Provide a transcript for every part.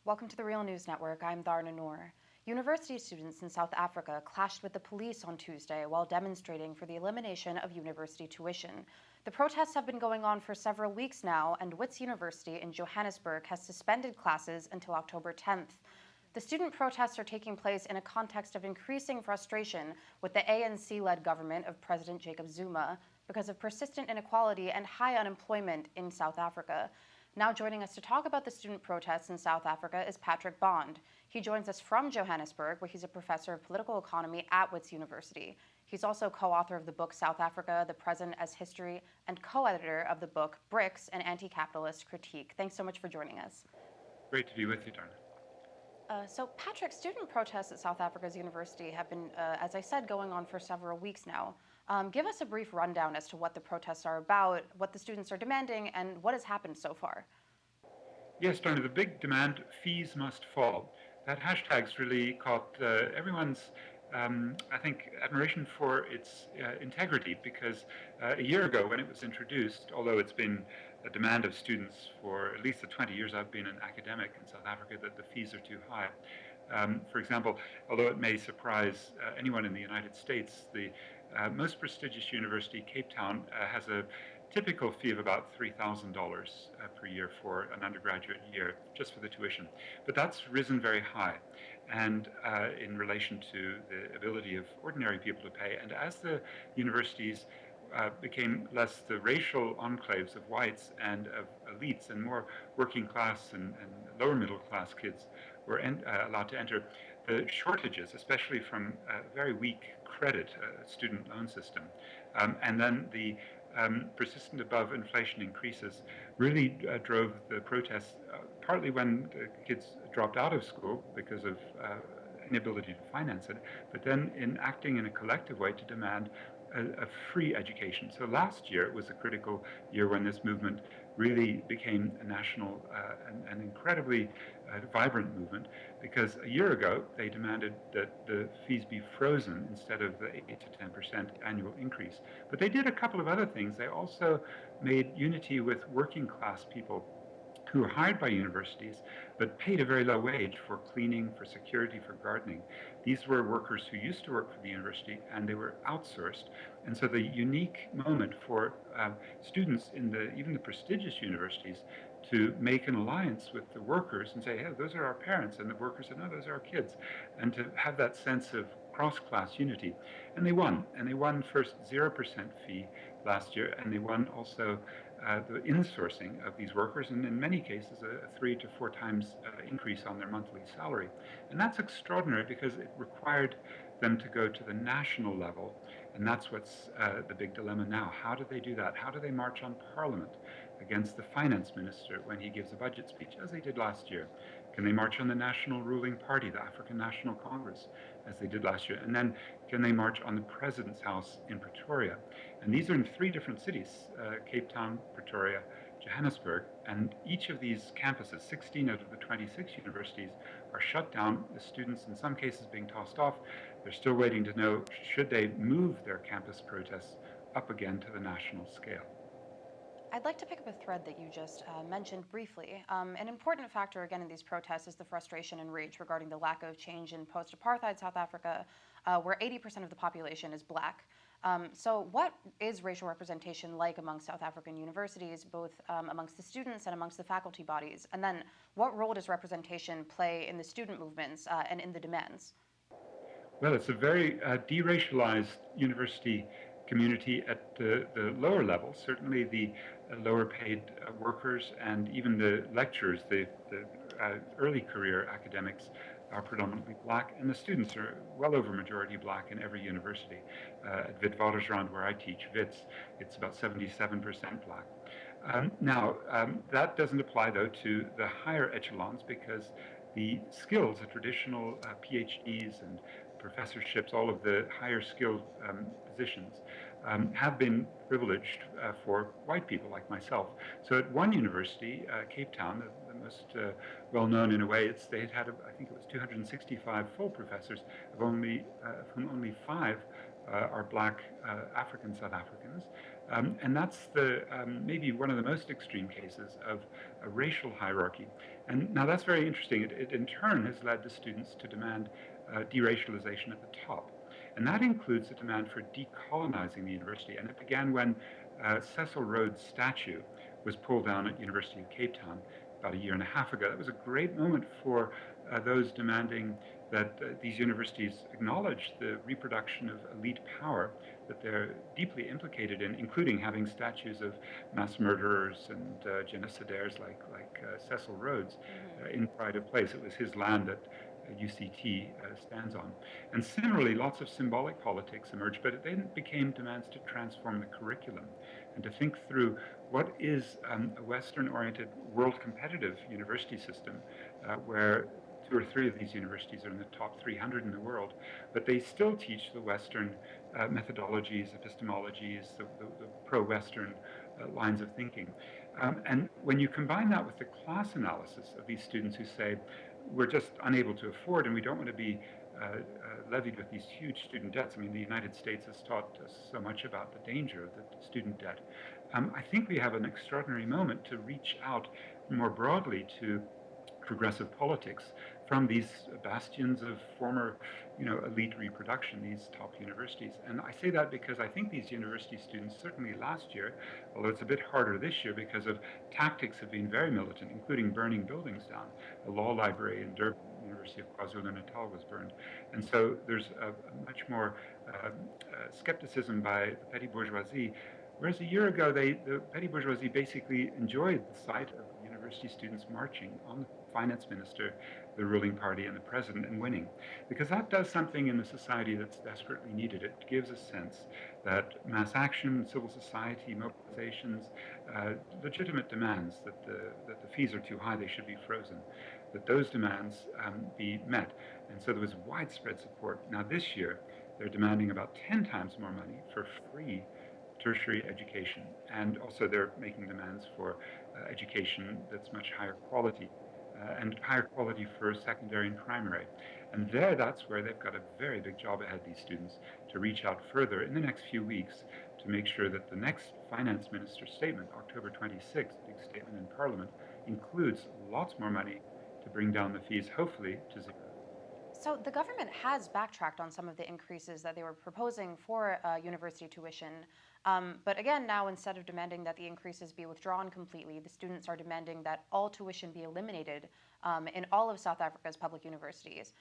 Welcome to the Real News Network. I'm Dharna Noor. University students in South Africa clashed with the police on Tuesday while demonstrating for the elimination of university tuition. The protests have been going on for several weeks now, and Wits University in Johannesburg has suspended classes until October 10th. The student protests are taking place in a context of increasing frustration with the ANC-led government of President Jacob Zuma because of persistent inequality and high unemployment in South Africa. Now joining us to talk about the student protests in South Africa is Patrick Bond. He joins us from Johannesburg, where he's a professor of political economy at Wits University. He's also co-author of the book South Africa, The Present as History, and co-editor of the book BRICS, An Anti-Capitalist Critique. Thanks so much for joining us. Great to be with you, Dharna. So Patrick, student protests at South Africa's university have been, as I said, going on for several weeks now. Give us a brief rundown as to what the protests are about, what the students are demanding, and what has happened so far. Yes, Dharna, the big demand, fees must fall. That hashtag's really caught everyone's, I think, admiration for its integrity, because a year ago when it was introduced, although it's been a demand of students for at least the 20 years I've been an academic in South Africa, that the fees are too high. For example, although it may surprise anyone in the United States, the most prestigious university, Cape Town, has a typical fee of about $3,000 per year for an undergraduate year, just for the tuition. But that's risen very high, and in relation to the ability of ordinary people to pay. And as the universities became less the racial enclaves of whites and of elites, and more working class and lower middle class kids were allowed to enter, the shortages, especially from very weak credit student loan system, and then the persistent above inflation increases really drove the protests, partly when the kids dropped out of school because of inability to finance it, but then in acting in a collective way to demand a free education. So last year was a critical year when this movement really became a national and incredibly vibrant movement, because a year ago they demanded that the fees be frozen instead of the 8 to 10% annual increase. But they did a couple of other things. They also made unity with working class people who were hired by universities but paid a very low wage for cleaning, for security, for gardening. These were workers who used to work for the university, and they were outsourced. And so the unique moment for students in even the prestigious universities to make an alliance with the workers and say, hey, those are our parents, and the workers said, no, those are our kids, and to have that sense of cross-class unity. And they won first 0% fee last year, and they won also the insourcing of these workers, and in many cases a 3 to 4 times increase on their monthly salary. And that's extraordinary because it required them to go to the national level, and that's what's the big dilemma now. How do they do that? How do they march on Parliament against the finance minister when he gives a budget speech, as they did last year? Can they march on the national ruling party, the African National Congress, as they did last year? And then can they march on the President's House in Pretoria? And these are in 3 different cities, Cape Town, Pretoria, Johannesburg, and each of these campuses, 16 out of the 26 universities, are shut down, the students in some cases being tossed off. They're still waiting to know, should they move their campus protests up again to the national scale? I'd like to pick up a thread that you just mentioned briefly. An important factor, again, in these protests is the frustration and rage regarding the lack of change in post-apartheid South Africa, where 80% of the population is Black. So what is racial representation like among South African universities, both amongst the students and amongst the faculty bodies? And then what role does representation play in the student movements and in the demands? Well, it's a very deracialized university community at the lower level. Certainly the lower paid workers and even the lecturers, the early career academics are predominantly Black, and the students are well over majority Black in every university. At Witwatersrand, where I teach, Wits, it's about 77% Black. That doesn't apply, though, to the higher echelons, because the skills, the traditional PhDs and professorships, all of the higher skilled positions, have been privileged for white people like myself. So at one university, Cape Town, the most well-known in a way, they had I think it was 265 full professors, of whom only 5 are Black African South Africans. And that's maybe one of the most extreme cases of a racial hierarchy. And now that's very interesting. It in turn has led the students to demand deracialization at the top. And that includes a demand for decolonizing the university. And it began when Cecil Rhodes' statue was pulled down at University of Cape Town about a year and a half ago. That was a great moment for those demanding that these universities acknowledge the reproduction of elite power that they're deeply implicated in, including having statues of mass murderers and genocidaires like Cecil Rhodes in pride of place. It was his land that UCT stands on. And similarly, lots of symbolic politics emerged, but it then became demands to transform the curriculum and to think through what is a Western-oriented, world-competitive university system where two or three of these universities are in the top 300 in the world, but they still teach the Western methodologies, epistemologies, the pro-Western lines of thinking. And when you combine that with the class analysis of these students who say, we're just unable to afford and we don't want to be levied with these huge student debts. I mean, the United States has taught us so much about the danger of the student debt. I think we have an extraordinary moment to reach out more broadly to progressive politics from these bastions of former, elite reproduction, these top universities. And I say that because I think these university students, certainly last year, although it's a bit harder this year because of tactics have been very militant, including burning buildings down. A law library in Durban, University of KwaZulu-Natal, was burned. And so there's a much more skepticism by the petty bourgeoisie. Whereas a year ago, the petty bourgeoisie basically enjoyed the sight of university students marching on the finance minister, the ruling party, and the president and winning. Because that does something in the society that's desperately needed. It gives a sense that mass action, civil society, mobilizations, legitimate demands that the fees are too high, they should be frozen, that those demands be met. And so there was widespread support. Now this year, they're demanding about 10 times more money for free tertiary education. And also they're making demands for education that's much higher quality and higher quality for secondary and primary. And that's where they've got a very big job ahead, these students, to reach out further in the next few weeks to make sure that the next finance minister's statement, October 26th, big statement in Parliament, includes lots more money to bring down the fees, hopefully, to zero. So the government has backtracked on some of the increases that they were proposing for university tuition. But again, now instead of demanding that the increases be withdrawn completely, the students are demanding that all tuition be eliminated in all of South Africa's public universities.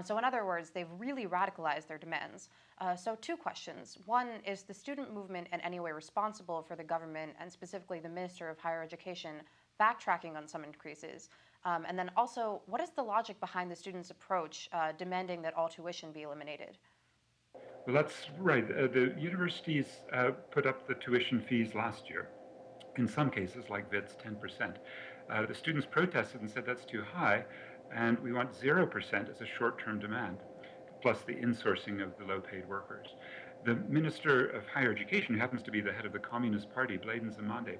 So in other words, they've really radicalized their demands. So two questions. One, is the student movement in any way responsible for the government and specifically the Minister of Higher Education backtracking on some increases? And then also, what is the logic behind the students' approach demanding that all tuition be eliminated? Well, that's right. The universities put up the tuition fees last year. In some cases, like WIT's, 10%. The students protested and said that's too high, and we want 0% as a short-term demand, plus the insourcing of the low-paid workers. The Minister of Higher Education, who happens to be the head of the Communist Party, Bladen Zamande,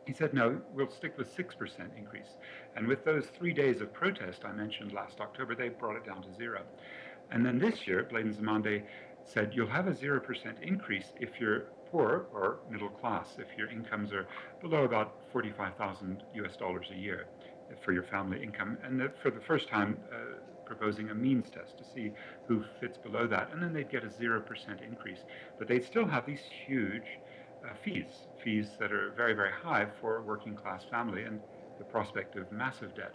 he said, no, we'll stick with 6% increase. And with those 3 days of protest I mentioned last October, they brought it down to zero. And then this year, Bladen Zamande said, you'll have a 0% increase if you're poor or middle class, if your incomes are below about 45,000 US dollars a year for your family income. And for the first time, proposing a means test to see who fits below that. And then they'd get a 0% increase. But they'd still have these huge fees that are very, very high for a working class family and the prospect of massive debt.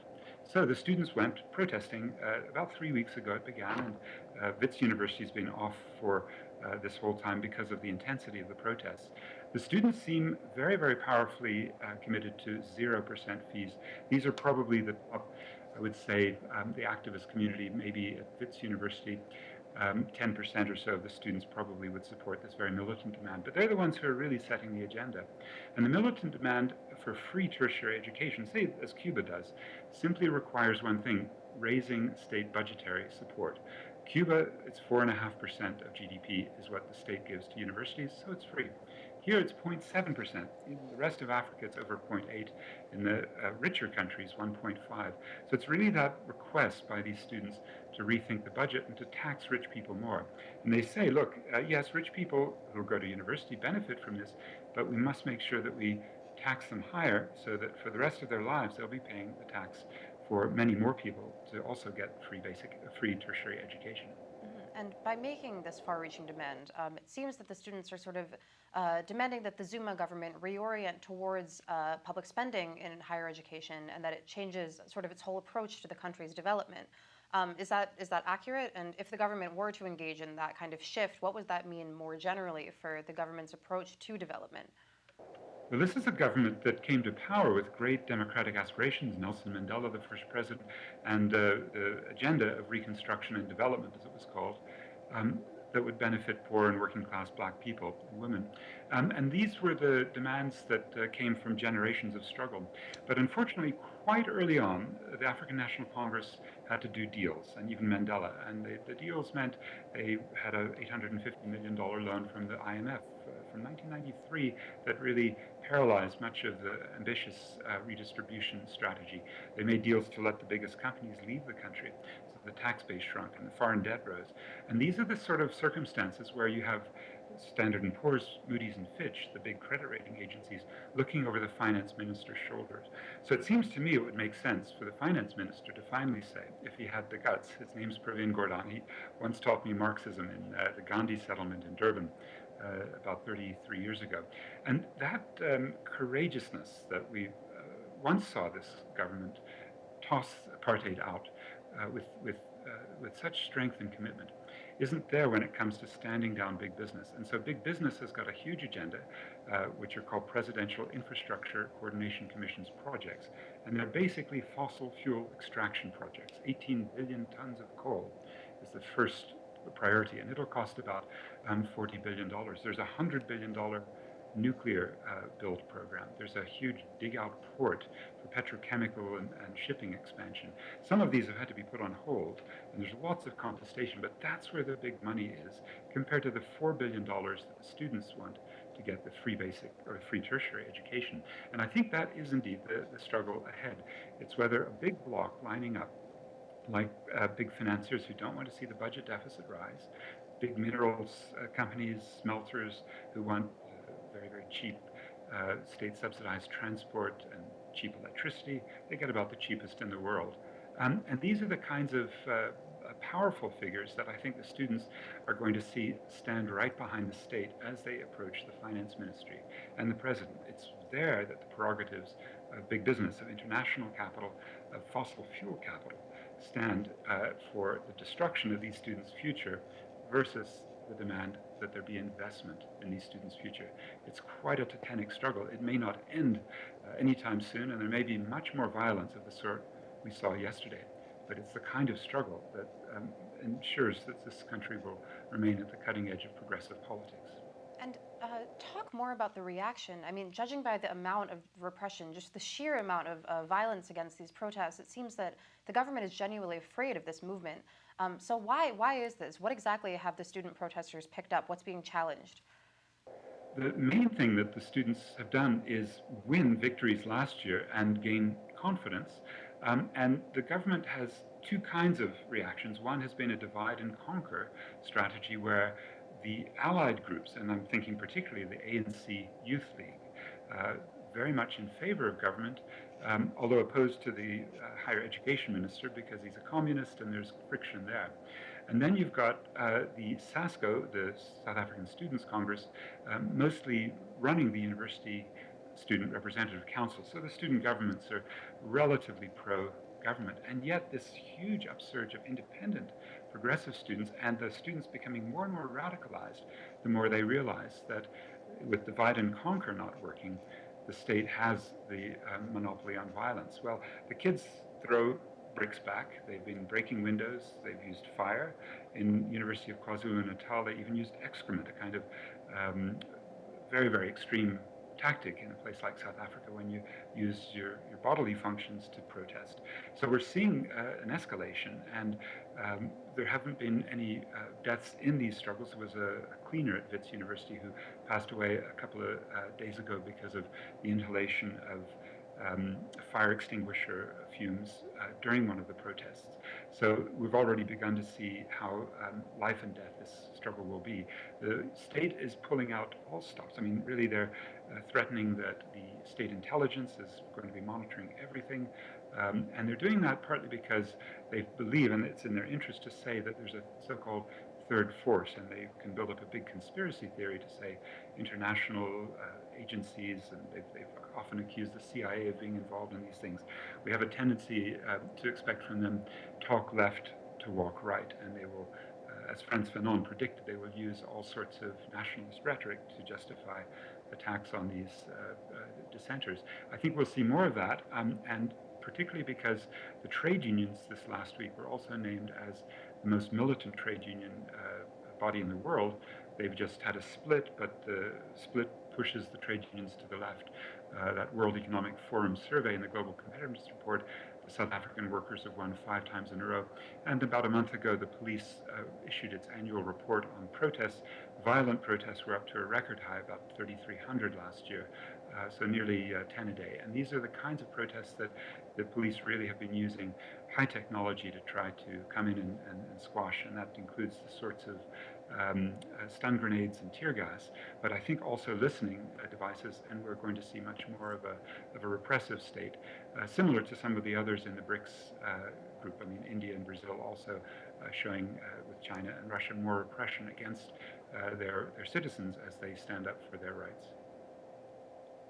So the students went protesting. About 3 weeks ago it began, and WITS University has been off for this whole time because of the intensity of the protests. The students seem very, very powerfully committed to 0% fees. These are probably the top, I would say, the activist community, maybe at WITS University. 10% or so of the students probably would support this very militant demand, but they're the ones who are really setting the agenda. And the militant demand for free tertiary education, say as Cuba does, simply requires one thing: raising state budgetary support. Cuba, it's 4.5% of GDP is what the state gives to universities, so it's free. Here it's 0.7%. In the rest of Africa, it's over 0.8. In the richer countries, 1.5. So it's really that request by these students to rethink the budget and to tax rich people more. And they say, look, yes, rich people who go to university benefit from this, but we must make sure that we tax them higher so that for the rest of their lives they'll be paying the tax for many more people to also get free tertiary education. And by making this far-reaching demand, it seems that the students are sort of demanding that the Zuma government reorient towards public spending in higher education, and that it changes sort of its whole approach to the country's development. Is that accurate? And if the government were to engage in that kind of shift, what would that mean more generally for the government's approach to development? Well, this is a government that came to power with great democratic aspirations. Nelson Mandela, the first president, and the agenda of reconstruction and development, as it was called, um, that would benefit poor and working class black people and women. And these were the demands that came from generations of struggle. But unfortunately, quite early on, the African National Congress had to do deals, and even Mandela. And the deals meant they had a $850 million loan from the IMF from 1993 that really paralyzed much of the ambitious redistribution strategy. They made deals to let the biggest companies leave the country, so the tax base shrunk and the foreign debt rose. And these are the sort of circumstances where you have Standard & Poor's, Moody's, and Fitch, the big credit rating agencies, looking over the finance minister's shoulders. So it seems to me it would make sense for the finance minister to finally say, if he had the guts, his name's Pravin Gordhan, he once taught me Marxism in the Gandhi settlement in Durban, about 33 years ago. And that courageousness that we once saw this government toss apartheid out with such strength and commitment isn't there when it comes to standing down big business. And so big business has got a huge agenda, which are called Presidential Infrastructure Coordination Commission's projects. And they're basically fossil fuel extraction projects. 18 billion tons of coal is the first priority, and it'll cost about $40 billion. There's a $100 billion nuclear build program. There's a huge dig out port for petrochemical and shipping expansion. Some of these have had to be put on hold, and there's lots of contestation, but that's where the big money is compared to the $4 billion that the students want to get the free basic or free tertiary education. And I think that is indeed the struggle ahead. It's whether a big bloc lining up like big financiers who don't want to see the budget deficit rise, big minerals companies, smelters who want very, very cheap state-subsidized transport and cheap electricity. They get about the cheapest in the world. And these are the kinds of powerful figures that I think the students are going to see stand right behind the state as they approach the finance ministry and the president. It's there that the prerogatives of big business, of international capital, of fossil fuel capital, stand for the destruction of these students' future versus the demand that there be investment in these students' future. It's quite a titanic struggle. It may not end anytime soon, and there may be much more violence of the sort we saw yesterday. But it's the kind of struggle that ensures that this country will remain at the cutting edge of progressive politics. And talk more about the reaction. I mean, judging by the amount of repression, just the sheer amount of violence against these protests, it seems that the government is genuinely afraid of this movement. So why is this? What exactly have the student protesters picked up? What's being challenged? The main thing that the students have done is win victories last year and gain confidence. And the government has two kinds of reactions. One has been a divide and conquer strategy where the allied groups, and I'm thinking particularly the ANC Youth League, very much in favor of government, although opposed to the higher education minister because he's a communist and there's friction there. And then you've got the SASCO, the South African Students' Congress, mostly running the University Student Representative Council. So the student governments are relatively pro-government. And yet this huge upsurge of independent progressive students and the students becoming more and more radicalized, the more they realize that with divide and conquer not working, the state has the monopoly on violence. Well, the kids throw bricks back. They've been breaking windows. They've used fire. In University of KwaZulu-Natal, they even used excrement, a kind of very, very extreme tactic in a place like South Africa when you use your bodily functions to protest. So we're seeing an escalation, and there haven't been any deaths in these struggles. There was a cleaner at Wits University who passed away a couple of days ago because of the inhalation of fire extinguisher fumes during one of the protests. So we've already begun to see how life and death this struggle will be. The state is pulling out all stops. I mean, really, they're threatening that the state intelligence is going to be monitoring everything. And they're doing that partly because they believe, and it's in their interest to say, that there's a so-called third force, and they can build up a big conspiracy theory to say international agencies, and they've often accused the CIA of being involved in these things. We have a tendency to expect from them talk left to walk right, and they will, as Frantz Fanon predicted, they will use all sorts of nationalist rhetoric to justify attacks on these dissenters. I think we'll see more of that, and particularly because the trade unions this last week were also named as the most militant trade union body in the world. They've just had a split, but the split pushes the trade unions to the left. That World Economic Forum survey in the Global Competitiveness Report, the South African workers have won 5 times in a row. And about a month ago, the police issued its annual report on protests. Violent protests were up to a record high, about 3,300 last year, so nearly 10 a day. And these are the kinds of protests that the police really have been using high technology to try to come in and squash, and that includes the sorts of stun grenades and tear gas, but I think also listening devices, and we're going to see much more of a repressive state, similar to some of the others in the BRICS group. I mean, India and Brazil also showing with China and Russia more repression against their citizens as they stand up for their rights.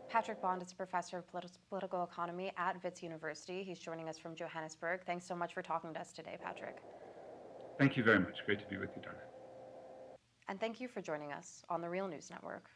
Patrick Bond is a professor of political economy at Wits University. He's joining us from Johannesburg. Thanks so much for talking to us today, Patrick. Thank you very much. Great to be with you, Darna. And thank you for joining us on the Real News Network.